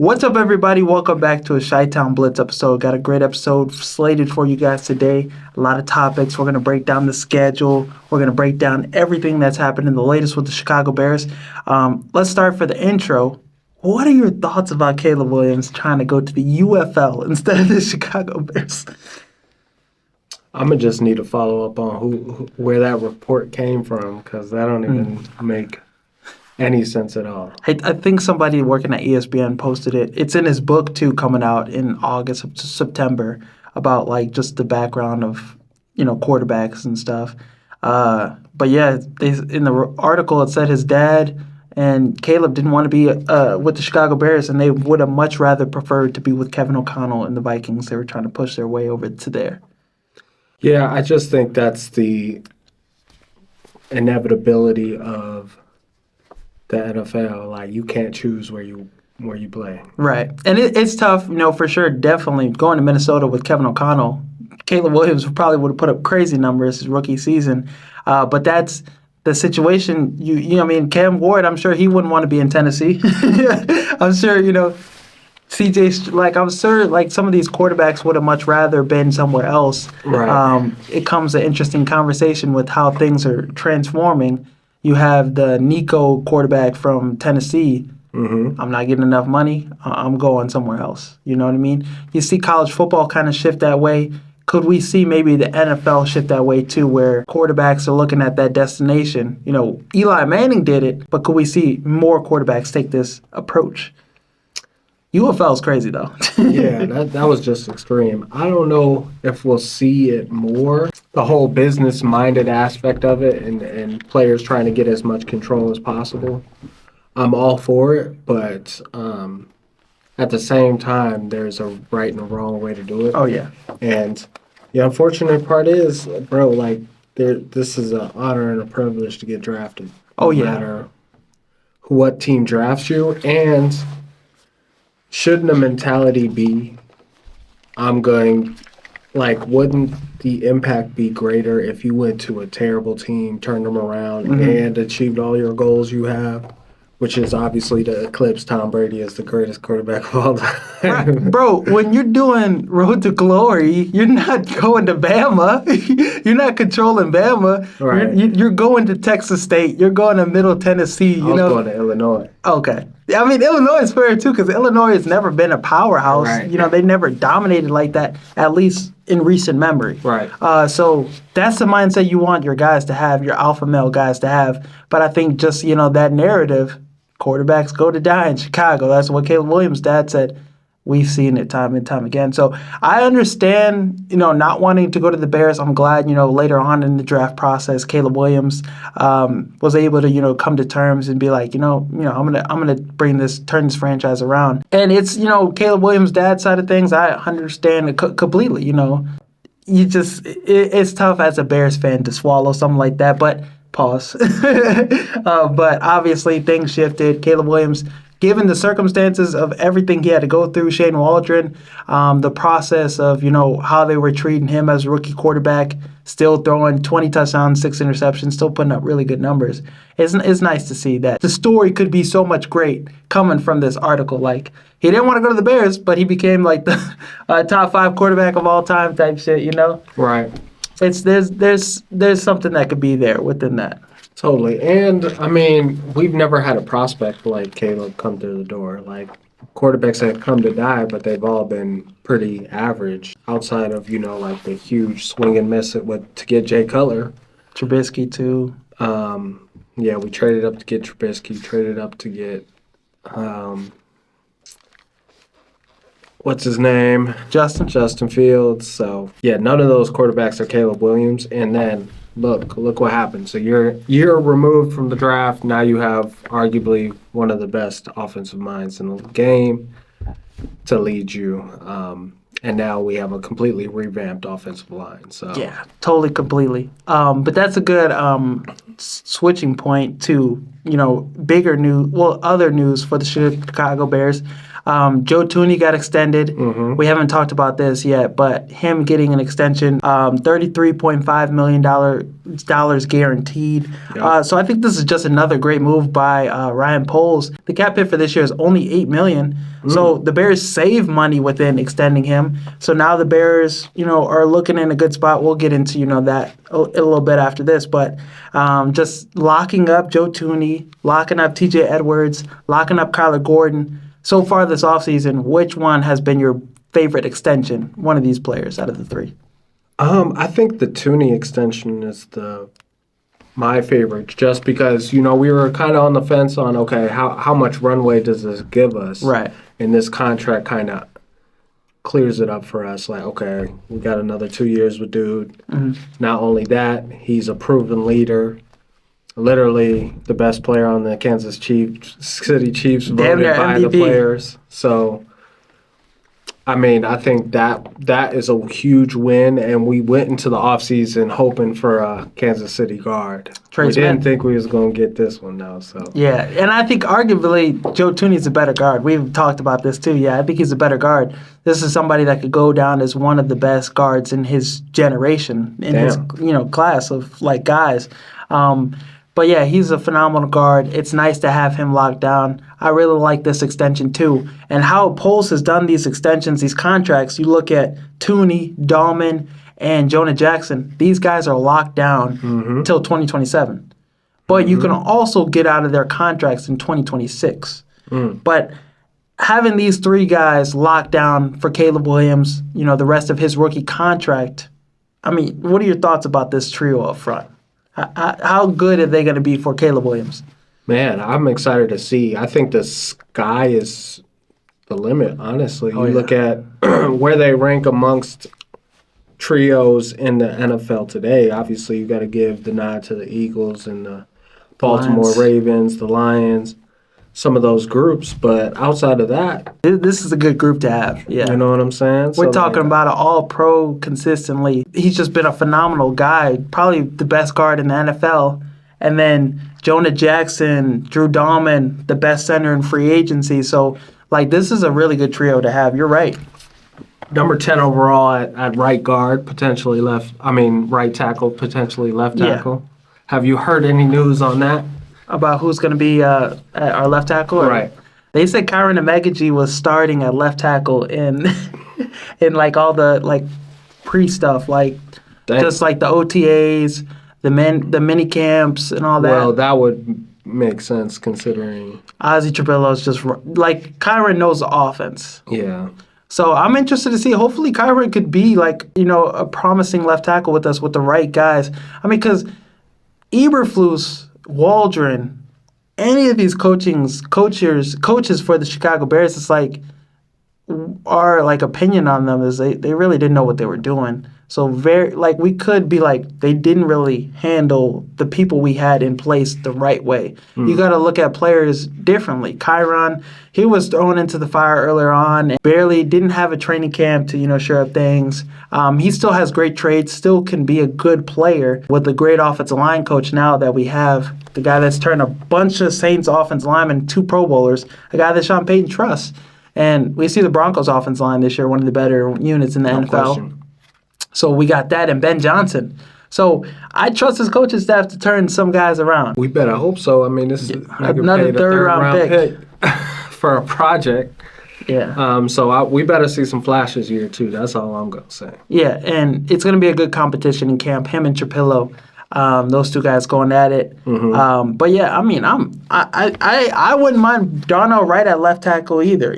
What's up, everybody? Welcome back to a Chi-Town Blitz episode. Got a great episode slated for you guys today. A lot of topics. We're going to break down the schedule. We're going to break down everything that's happened in the latest with the Chicago Bears. Let's start for the intro. What are your thoughts about Caleb Williams trying to go to the UFL instead of the Chicago Bears? I'm going to just need to follow up on where that report came from because that don't even make any sense at all. I think somebody working at ESPN posted it. It's in his book, too, coming out in August, September, about, like, just the background of, quarterbacks and stuff. But, yeah, in the article, it said his dad and Caleb didn't want to be with the Chicago Bears, and they would have much rather preferred to be with Kevin O'Connell and the Vikings. They were trying to push their way over to there. Yeah, I just think that's the inevitability of the NFL. Like, you can't choose where you play. Right. And it's tough, for sure, definitely. Going to Minnesota with Kevin O'Connell, Caleb Williams probably would have put up crazy numbers his rookie season. But that's the situation. Cam Ward, I'm sure he wouldn't want to be in Tennessee. I'm sure, I'm sure, some of these quarterbacks would have much rather been somewhere else. Right. It comes an interesting conversation with how things are transforming. You have the Nico quarterback from Tennessee. Mm-hmm. I'm not getting enough money. I'm going somewhere else. You know what I mean? You see college football kind of shift that way. Could we see maybe the NFL shift that way too, where quarterbacks are looking at that destination? Eli Manning did it, but could we see more quarterbacks take this approach? UFL is crazy, though. Yeah, that was just extreme. I don't know if we'll see it more. The whole business-minded aspect of it and players trying to get as much control as possible. I'm all for it, but at the same time, there's a right and a wrong way to do it. Oh, yeah. And the unfortunate part is, bro, this is an honor and a privilege to get drafted. Oh, yeah. No matter what team drafts you, and shouldn't the mentality be, wouldn't the impact be greater if you went to a terrible team, turned them around, and achieved all your goals you have, which is obviously to eclipse Tom Brady as the greatest quarterback of all time. Right. Bro, when you're doing Road to Glory, you're not going to Bama. You're not controlling Bama. Right. You're going to Texas State. You're going to Middle Tennessee. I was going to Illinois. Okay. I mean, Illinois is fair, too, because Illinois has never been a powerhouse. Right. They never dominated like that, at least in recent memory. Right. So that's the mindset you want your guys to have, your alpha male guys to have. But I think just, that narrative, quarterbacks go to die in Chicago. That's what Caleb Williams' dad said. We've seen it time and time again. So I understand, not wanting to go to the Bears. I'm glad, later on in the draft process, Caleb Williams was able to, come to terms and be like, I'm gonna turn this franchise around. And it's, Caleb Williams' dad's side of things. I understand it completely. It's tough as a Bears fan to swallow something like that. But pause. But obviously things shifted. Caleb Williams, given the circumstances of everything he had to go through, Shane Waldron, the process of, how they were treating him as a rookie quarterback, still throwing 20 touchdowns, 6 interceptions, still putting up really good numbers. It's nice to see that. The story could be so much great coming from this article. Like, he didn't want to go to the Bears, but he became like the top 5 quarterback of all time type shit, Right. There's something that could be there within that. Totally. And, we've never had a prospect like Caleb come through the door. Like, quarterbacks have come to die, but they've all been pretty average outside of, the huge swing and miss to get Jay Cutler. Trubisky, too. Yeah, we traded up to get Trubisky, traded up to get, what's his name? Justin Fields. So, yeah, none of those quarterbacks are Caleb Williams. And then look what happened. So you're removed from the draft. Now you have arguably one of the best offensive minds in the game to lead you. And now we have a completely revamped offensive line. So yeah, totally, completely. But that's a good switching point to, bigger news, other news for the Chicago Bears. Joe Tooney got extended. We haven't talked about this yet, but him getting an extension, $33.5 million dollars guaranteed. Yep. So I think this is just another great move by Ryan Poles. The cap hit for this year is only $8 million. So the Bears save money within extending him. So now the Bears, are looking in a good spot. We'll get into, that a little bit after this. But just locking up Joe Tooney, locking up TJ Edwards, locking up Kyler Gordon. So far this offseason, which one has been your favorite extension, one of these players out of the three? I think the Tooney extension is my favorite, just because we were kind of on the fence on how much runway does this give us, right? And this contract kind of clears it up for us. Like, okay, we got another 2 years with dude. Not only that, he's a proven leader. Literally the best player on the Kansas City Chiefs, voted by the players. So, I mean, I think that is a huge win, and we went into the offseason hoping for a Kansas City guard. We didn't think we was going to get this one, though. So yeah, and I think arguably Joe Tooney's a better guard. We've talked about this too. Yeah, I think he's a better guard. This is somebody that could go down as one of the best guards in his generation, in his class of guys. But yeah, he's a phenomenal guard. It's nice to have him locked down. I really like this extension too. And how Poles has done these extensions, these contracts, you look at Tooney, Dahlman, and Jonah Jackson. These guys are locked down until 2027. But you can also get out of their contracts in 2026. But having these three guys locked down for Caleb Williams, the rest of his rookie contract, I mean, what are your thoughts about this trio up front? How good are they going to be for Caleb Williams? Man, I'm excited to see. I think the sky is the limit, honestly. Look at where they rank amongst trios in the NFL today. Obviously, you got to give the nod to the Eagles and the Baltimore Ravens, the Lions, some of those groups. But outside of that, this is a good group to have. Yeah, you know what I'm saying? We're talking about an all-pro consistently. He's just been a phenomenal guy, probably the best guard in the NFL. And then Jonah Jackson, Drew Dahlman, the best center in free agency. So, this is a really good trio to have. You're right. Number 10 overall at right guard, potentially right tackle, potentially left tackle. Have you heard any news on that? About who's going to be at our left tackle? Right. They said Kyron Amegaji was starting at left tackle in all the pre-stuff, just the OTAs, the mini camps and all that. Well, that would make sense considering Ozzie Trebillo's just Kyron knows the offense. Yeah. So I'm interested to see. Hopefully Kyron could be a promising left tackle with us with the right guys. I mean, because Eberflus, Waldron, any of these coaches for the Chicago Bears, it's our opinion on them is they really didn't know what they were doing. So we could be they didn't really handle the people we had in place the right way. You got to look at players differently. Kyron, he was thrown into the fire earlier on and barely didn't have a training camp to shore up things. He still has great traits, still can be a good player with a great offensive line coach now that we have. The guy that's turned a bunch of Saints offensive linemen, 2 Pro Bowlers, a guy that Sean Payton trusts. And we see the Broncos offensive line this year, one of the better units in the NFL. Question. So we got that and Ben Johnson. So I trust his coaching staff to turn some guys around. We better hope so. I mean, this is another third round pick for a project. Yeah. So we better see some flashes here too. That's all I'm gonna say. Yeah, and it's gonna be a good competition in camp. Him and Trapillo, those two guys going at it. But yeah, I mean, I wouldn't mind Darnell Wright at left tackle either.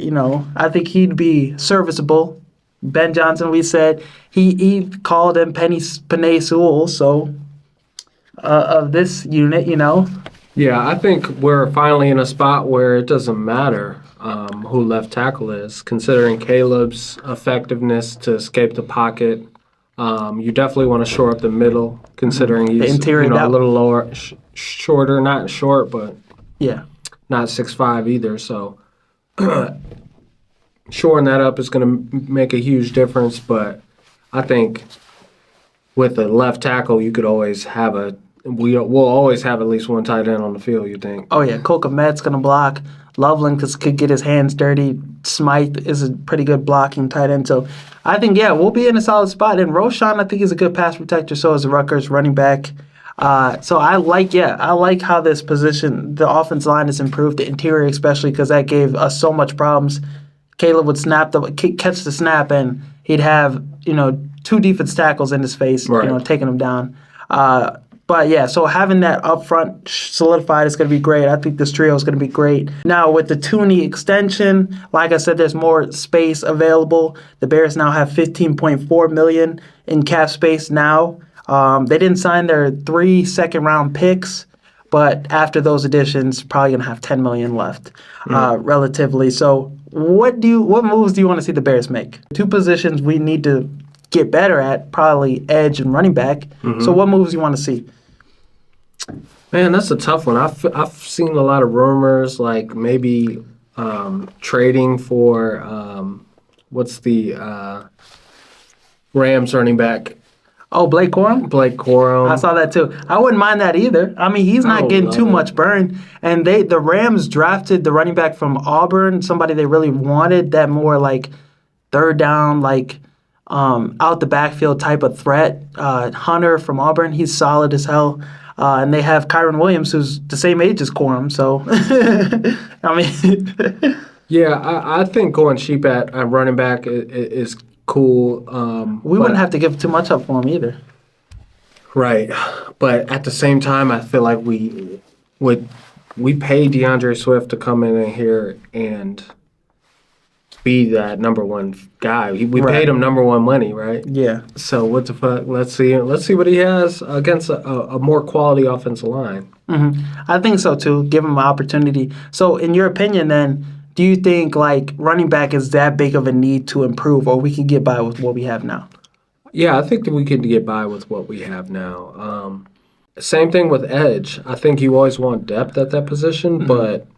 I think he'd be serviceable. Ben Johnson, we said, he called him Penei Sewell, so of this unit, Yeah, I think we're finally in a spot where it doesn't matter who left tackle is, considering Caleb's effectiveness to escape the pocket. You definitely want to shore up the middle, considering he's a little lower, shorter, not short, but not 6'5" either, so shoring that up is going to make a huge difference, but I think with a left tackle, you could always have a we'll always have at least one tight end on the field. You think? Oh yeah, Cole Kmet's gonna block. Loveland could get his hands dirty. Smythe is a pretty good blocking tight end. So I think we'll be in a solid spot. And Roshan, I think, is a good pass protector. So is the Rutgers running back. So I like how this position, the offense line has improved, the interior especially, because that gave us so much problems. Caleb would catch the snap, and he'd have two defense tackles in his face, right. Taking him down. But yeah, so having that up front solidified is going to be great. I think this trio is going to be great. Now, with the Tooney extension, like I said, there's more space available. The Bears now have $15.4 million in cap space now. They didn't sign their 3 second-round picks, but after those additions, probably going to have $10 million left, relatively. So what moves do you want to see the Bears make? 2 positions we need to get better at, probably edge and running back. Mm-hmm. So what moves do you want to see? Man, that's a tough one. I've seen a lot of rumors, like maybe trading for what's the Rams running back? Oh, Blake Corum? Blake Corum. I saw that too. I wouldn't mind that either. I mean, he's not getting too much burn. And the Rams drafted the running back from Auburn, somebody they really wanted, that more like third down, like out the backfield type of threat. Hunter from Auburn, he's solid as hell. And they have Kyron Williams, who's the same age as Corum. So, I mean. Yeah, I think going cheap at running back is cool. We wouldn't have to give too much up for him either. Right. But at the same time, I feel like we paid DeAndre Swift to come in here and be that number one guy. We paid him number one money, right? Yeah. So what the fuck? Let's see what he has against a more quality offensive line. Mm-hmm. I think so too. Give him an opportunity. So in your opinion, then, do you think like running back is that big of a need to improve, or we can get by with what we have now? Yeah, I think that we can get by with what we have now. Same thing with edge. I think you always want depth at that position, but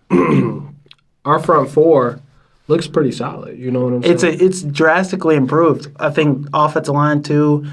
our front four looks pretty solid. You know what I'm saying? It's drastically improved. I think offensive line too.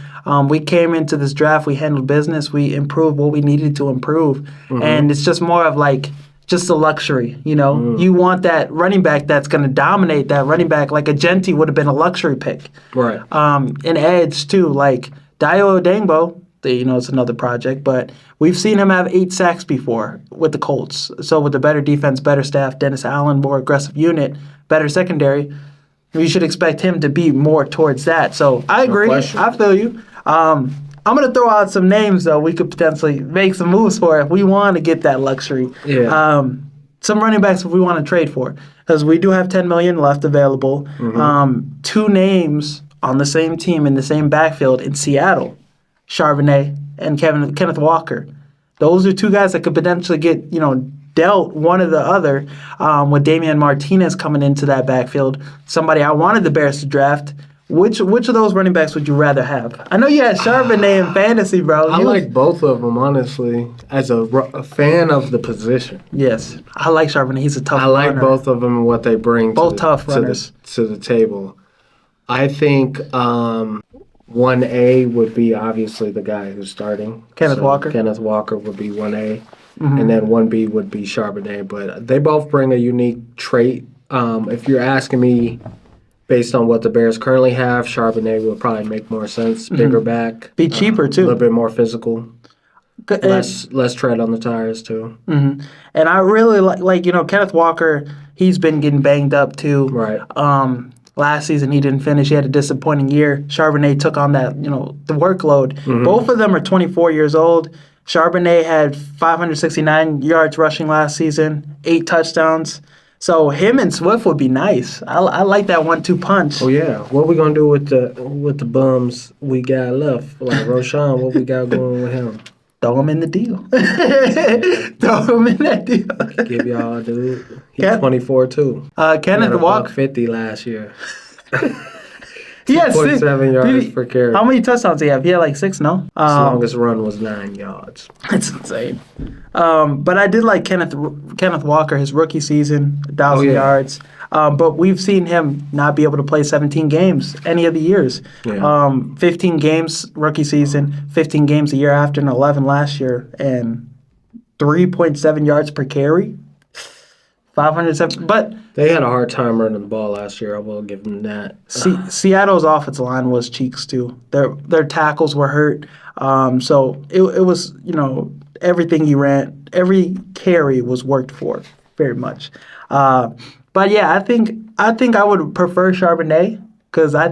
We came into this draft, we handled business, we improved what we needed to improve, and it's just more of like just a luxury. You want that running back that's going to dominate. That running back like a Genti would have been a luxury pick. Right. An edge too, like Dio Odengbo. It's another project, but we've seen him have 8 sacks before with the Colts. So with the better defense, better staff, Dennis Allen, more aggressive unit, better secondary, we should expect him to be more towards that. So I agree. No question. I feel you. I'm going to throw out some names, though, we could potentially make some moves for if we want to get that luxury. Yeah. Some running backs if we want to trade for, because we do have $10 million left available. 2 names on the same team in the same backfield in Seattle, Charbonnet and Kenneth Walker. Those are 2 guys that could potentially get, dealt one or the other, with Damian Martinez coming into that backfield, somebody I wanted the Bears to draft. Which of those running backs would you rather have? I know you had Charbonnet in fantasy, bro. I like both of them, honestly, as a fan of the position. Yes, I like Charbonnet. He's a tough runner. I like both of them and what they bring to the table. I think 1A would be obviously the guy who's starting. Kenneth Walker. Kenneth Walker would be 1A. And then 1B would be Charbonnet. But they both bring a unique trait. If you're asking me, based on what the Bears currently have, Charbonnet will probably make more sense. Bigger back. Be cheaper, too. A little bit more physical. Less tread on the tires, too. And I really like Kenneth Walker, he's been getting banged up, too. Right. Last season, he didn't finish. He had a disappointing year. Charbonnet took on that, the workload. Both of them are 24 years old. Charbonnet had 569 yards rushing last season, 8 touchdowns. So him and Swift would be nice. I like that 1-2 punch. Oh yeah, what we gonna do with the bums we got left? Like Roshan, what we got going with him? Throw him in the deal. Throw him in that deal. Give y'all, dude. He's 24 too. Kenneth Walker 50 last year. He had 6.7 yards per carry. How many touchdowns did he have? He had like 6, no? His longest run was 9 yards. That's insane. But I did like Kenneth Walker, his rookie season, 1,000 yards. But we've seen him not be able to play 17 games any of the years. Yeah. 15 games rookie season, 15 games the year after, and 11 last year, and 3.7 yards per carry. 507. But They had a hard time running the ball last year. I will give them that. Seattle's offensive line was cheeks too. Their tackles were hurt. So it was, everything he ran, every carry was worked for very much. But yeah, I think I would prefer Charbonnet because I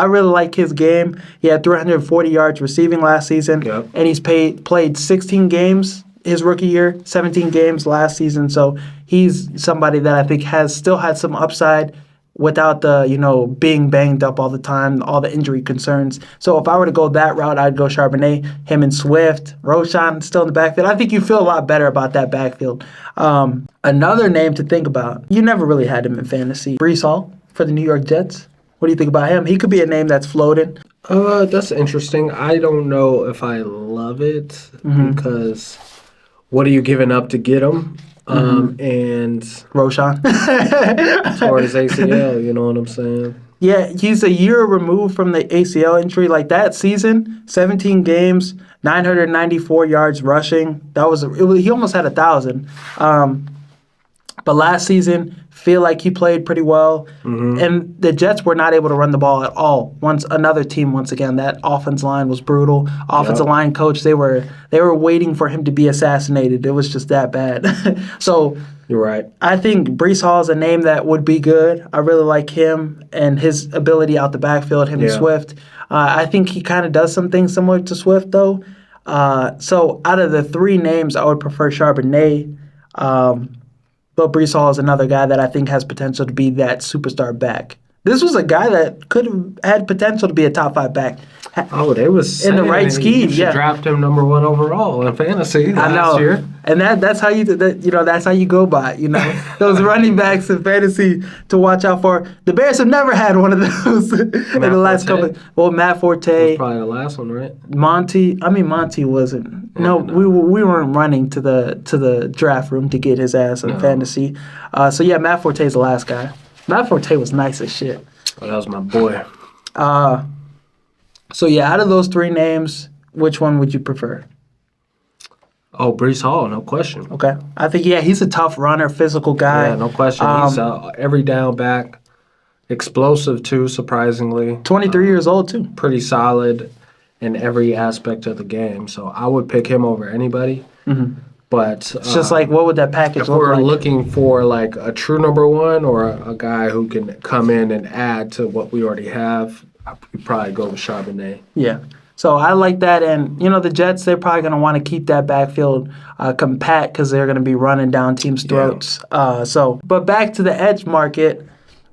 really like his game. He had 340 yards receiving last season, Yep. and he's played 16 games his rookie year, 17 games last season. So he's somebody that I think still had some upside without the, being banged up all the time, all the injury concerns. So if I were to go that route, I'd go Charbonnet, him and Swift, Roschon still in the backfield. I think you feel a lot better about that backfield. Another name to think about, you never really had him in fantasy, Breece Hall for the New York Jets. What do you think about him? He could be a name that's floating. That's interesting. I don't know if I love it because what are you giving up to get him? And Roschon. tore his ACL, you know what I'm saying? Yeah, he's a year removed from the ACL injury. Like that season, 17 games, 994 yards rushing. He almost had 1,000. But last season, feel like he played pretty well. And the Jets were not able to run the ball at all. Once again, that offense line was brutal. Offensive line coach, they were waiting for him to be assassinated. It was just that bad. So You're right. I think Breece Hall is a name that would be good. I really like him and his ability out the backfield, him and Swift. I think he kind of does some things similar to Swift, though. So out of the three names, I would prefer Charbonnet. But Breece Hall is another guy that I think has potential to be that superstar back. This was a guy that could have had potential to be a top 5 back. Oh, they was in the right scheme. You should draft him number 1 overall in fantasy last year. And that's how that's how you go by those running backs in fantasy to watch out for. The Bears have never had one of those in the last couple. Well, Matt Forte, was probably the last one, right? Monty wasn't. No, we weren't running to the draft room to get his ass in fantasy. So yeah, Matt Forte is the last guy. Matt Forte was nice as shit. Oh, that was my boy. So yeah, out of those three names, which one would you prefer? Oh, Breece Hall, no question. Okay. I think, he's a tough runner, physical guy. Yeah, no question. He's every down back. Explosive, too, surprisingly. 23 years old, too. Pretty solid in every aspect of the game. So I would pick him over anybody. But it's just like, what would that package look like? If we're looking for like a true number 1 or a guy who can come in and add to what we already have, I'd probably go with Charbonnet. Yeah. So I like that. And, the Jets, they're probably going to want to keep that backfield compact because they're going to be running down teams' throats. But back to the edge market,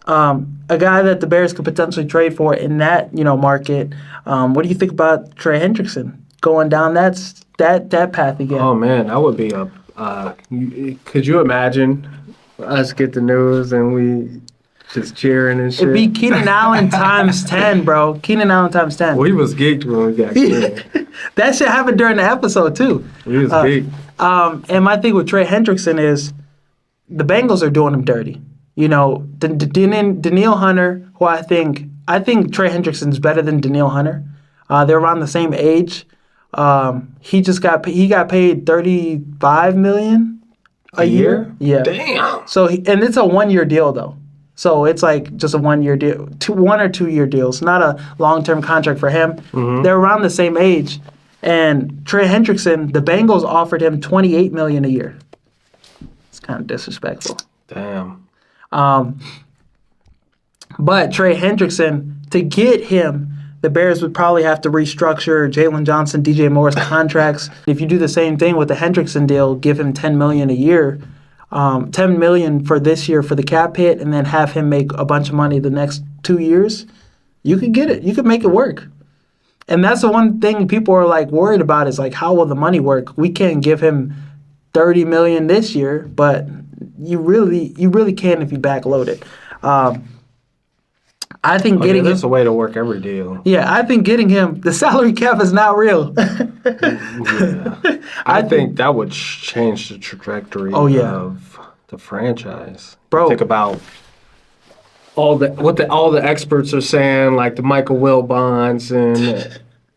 a guy that the Bears could potentially trade for in that, market. What do you think about Trey Hendrickson going down that path again? Oh, man, that would be could you imagine us get the news and we just cheering and shit? It'd be Keenan Allen times 10, bro. Keenan Allen times 10. We was geeked when we got Keenan. That shit happened during the episode, too. We was geeked. And my thing with Trey Hendrickson is the Bengals are doing him dirty. Danielle Hunter, who I think Trey Hendrickson's better than Danielle Hunter. They're around the same age. He got paid $35 million a year. Yeah. Damn. So and it's a 1-year deal though. So it's like just a 1-year deal, 1 or 2 year deals, not a long-term contract for him. They're around the same age. And Trey Hendrickson, the Bengals offered him $28 million a year. It's kind of disrespectful. Damn. But Trey Hendrickson, to get him, the Bears would probably have to restructure Jalen Johnson, DJ Moore's contracts. If you do the same thing with the Hendrickson deal, give him $10 million a year, $10 million for this year for the cap hit, and then have him make a bunch of money the next 2 years, you could get it. You could make it work. And that's the one thing people are like worried about is like, how will the money work? We can't give him $30 million this year, but you really can if you backload it. I think getting there's a way to work every deal. Yeah, I think getting him, the salary cap is not real. Yeah. I think that would change the trajectory of the franchise. Bro. Think about all the experts are saying, like the Michael Wilbons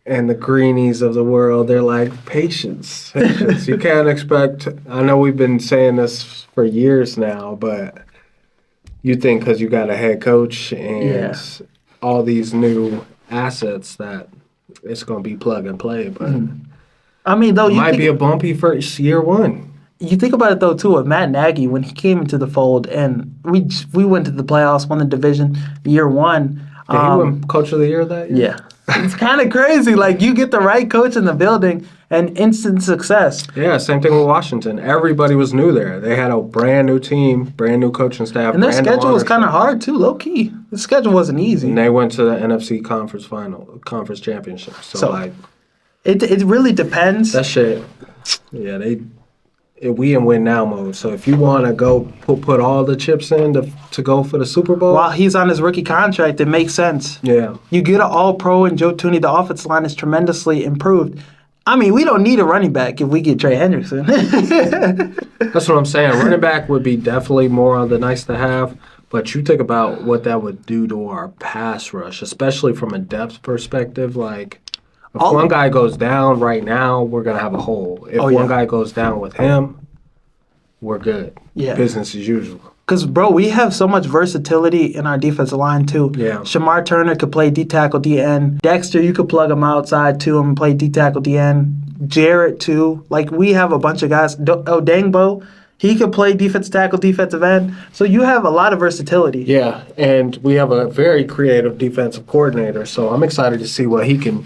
and the Greenies of the world, they're like, patience. You can't expect. I know we've been saying this for years now, but you think because you got a head coach and all these new assets that it's going to be plug and play, but I mean, though, it might be a bumpy first year one. You think about it though too with Matt Nagy when he came into the fold and we went to the playoffs, won the division year one. Yeah, he won Coach of the Year that year. Yeah. It's kind of crazy. Like, you get the right coach in the building and instant success. Yeah, same thing with Washington. Everybody was new there. They had a brand new team, brand new coaching staff. And their schedule was kind of hard, too, low-key. The schedule wasn't easy. And they went to the NFC conference championship. So like... It really depends. That shit, yeah, we in win now mode. So if you want to go put all the chips in to go for the Super Bowl. While he's on his rookie contract, it makes sense. Yeah. You get an all-pro and Joe Tooney, the offensive line is tremendously improved. I mean, we don't need a running back if we get Trey Hendrickson. That's what I'm saying. Running back would be definitely more on the nice to have. But you think about what that would do to our pass rush, especially from a depth perspective. Like, if one guy goes down right now, we're going to have a hole. If one guy goes down with him, we're good. Yeah. Business as usual. Because, bro, we have so much versatility in our defensive line, too. Yeah. Shamar Turner could play D-tackle, D-end. Dexter, you could plug him outside, too, and play D-tackle, D-end. Jarrett, too. Like, we have a bunch of guys. Dangbo, he could play defensive tackle, defensive end. So you have a lot of versatility. Yeah, and we have a very creative defensive coordinator. So I'm excited to see what he can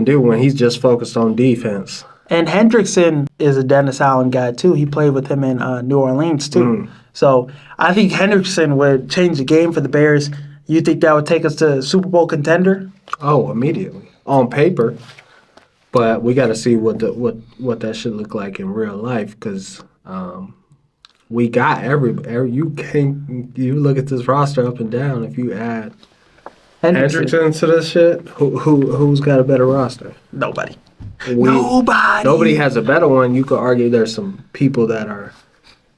do when he's just focused on defense. And Hendrickson is a Dennis Allen guy, too. He played with him in New Orleans, too. So I think Hendrickson would change the game for the Bears. You think that would take us to Super Bowl contender? Oh, immediately. On paper. But we got to see what that should look like in real life because we got you look at this roster up and down. If you add Hendrickson to this shit, who's got a better roster? Nobody. Nobody has a better one. You could argue there's some people that are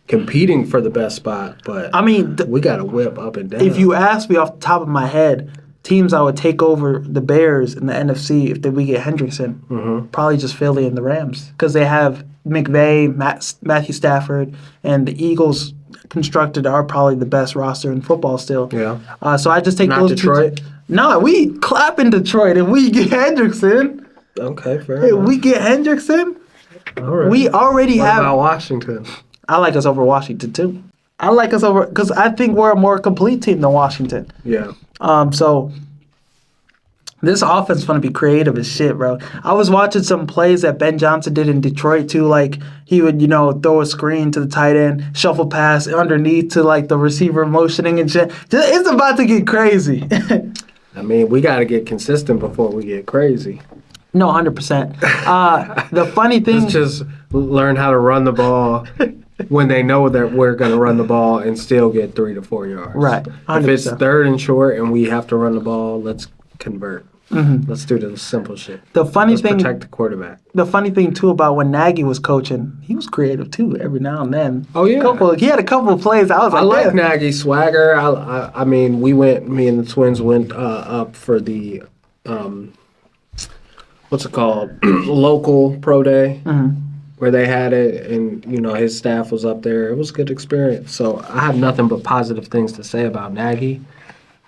competing for the best spot, but I mean, we got to whip up and down. If you ask me off the top of my head, teams I would take over the Bears in the NFC if we get Hendrickson, probably just Philly and the Rams because they have McVay, Matthew Stafford, and the Eagles constructed are probably the best roster in football still. Yeah. So I just take those Detroit? two. No, we clap in Detroit if we get Hendrickson. Okay, fair If enough. we get Hendrickson, all right. we already what have. About Washington? I like us over Washington too. I like us over because I think we're a more complete team than Washington. Yeah. So this offense is going to be creative as shit, bro. I was watching some plays that Ben Johnson did in Detroit too. Like he would, throw a screen to the tight end, shuffle pass underneath to like the receiver motioning and shit. It's about to get crazy. I mean, we got to get consistent before we get crazy. No, 100%. The funny thing... Let's just learn how to run the ball when they know that we're going to run the ball and still get 3 to 4 yards. Right. 100%. If it's third and short and we have to run the ball, let's convert. Let's do the simple shit. Let's protect the quarterback. The funny thing, too, about when Nagy was coaching, he was creative, too, every now and then. Oh, yeah. He had a couple of plays. I like Nagy's swagger. I mean, me and the twins went up for the... what's it called? Local pro day where they had it and his staff was up there. It was a good experience. So I have nothing but positive things to say about Nagy.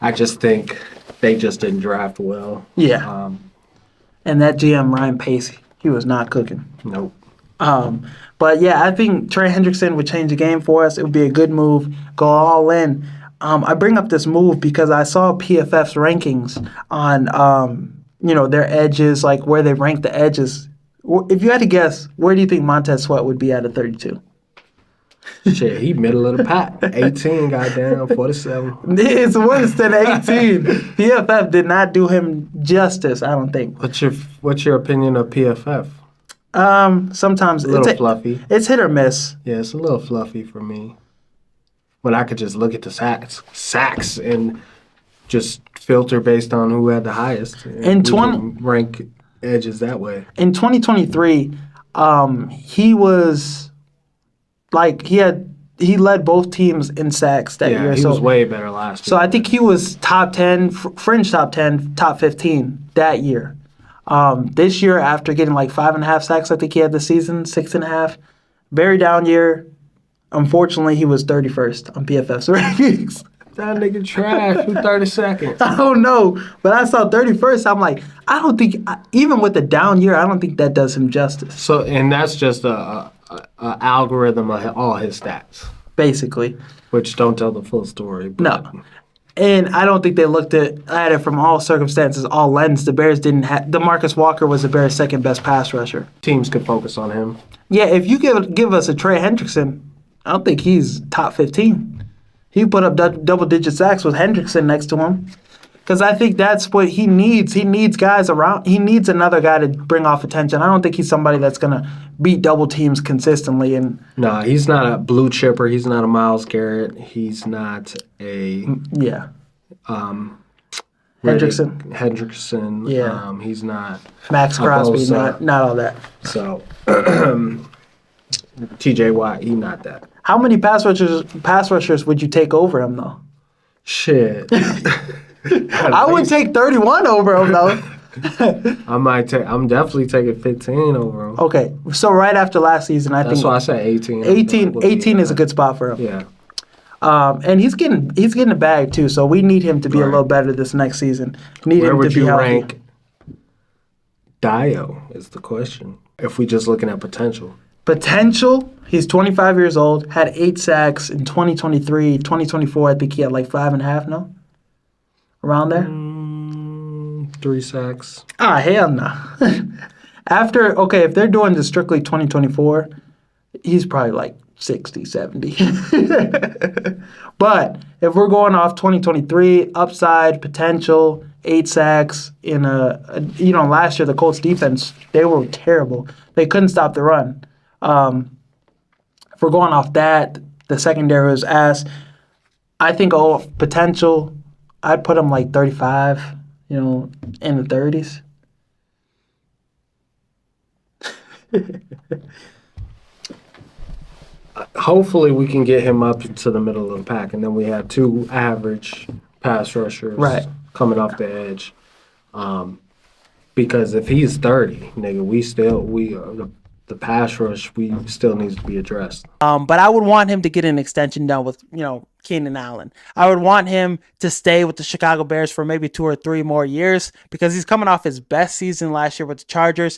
I just think they just didn't draft well. Yeah. And that GM Ryan Pacey, he was not cooking. Nope. But yeah, I think Trey Hendrickson would change the game for us. It would be a good move. Go all in. I bring up this move because I saw PFF's rankings on their edges, like where they rank the edges. If you had to guess, where do you think Montez Sweat would be out of 32? Shit, he middle of the pack. 18, goddamn, 47. It's worse than 18. PFF did not do him justice, I don't think. What's your opinion of PFF? Sometimes a little fluffy. It's hit or miss. Yeah, it's a little fluffy for me. When I could just look at the sacks and just filter based on who had the highest. And rank edges that way. In 2023, he was like he had he led both teams in sacks that year. He was way better last year. So I think he was top 10, fringe top 10, top 15 that year. This year, after getting like 5.5 sacks, I think he had the season, 6.5. Very down year. Unfortunately, he was 31st on PFF's rankings. That nigga trash. Who 32nd? I don't know, but I saw 31st. I'm like, I don't think, even with the down year, I don't think that does him justice. So, and that's just a algorithm of all his stats, basically. Which don't tell the full story. But. No. And I don't think they looked at it from all circumstances, all lens. The Bears didn't have... DeMarcus Walker was the Bears' second best pass rusher. Teams could focus on him. Yeah, if you give us a Trey Hendrickson, I don't think he's top 15. He put up double-digit sacks with Hendrickson next to him. Because I think that's what he needs. He needs guys around. He needs another guy to bring off attention. I don't think he's somebody that's going to beat double teams consistently. No, he's not a blue chipper. He's not a Myles Garrett. He's not a... Yeah. Hendrickson. Yeah. He's not... Max Crosby, not all that. So, TJ Watt, he's not that. How many pass rushers would you take over him, though? Shit. I would take 31 over him, though. I'm definitely taking 15 over him. Okay, so right after last season, That's why I said 18. 18 is a good spot for him. Yeah. And he's getting a bag too, so we need him to be a little better this next season. Where would you rank Dio is the question. If we just looking at potential. Potential, he's 25 years old, had 8 sacks in 2023, 2024, I think he had like 5.5, no? Around there? 3 sacks. Hell no. If they're doing this strictly 2024, he's probably like 60, 70. But if we're going off 2023, upside, potential, 8 sacks in last year the Colts defense, they were terrible. They couldn't stop the run. If we're going off that, the secondary was ass. I think potential, I'd put him like 35, in the 30s. Hopefully we can get him up to the middle of the pack, and then we have 2 average pass rushers coming off the edge. Because if he's 30, nigga, the pass rush still needs to be addressed. But I would want him to get an extension done with, Keenan Allen. I would want him to stay with the Chicago Bears for maybe 2 or 3 more years because he's coming off his best season last year with the Chargers.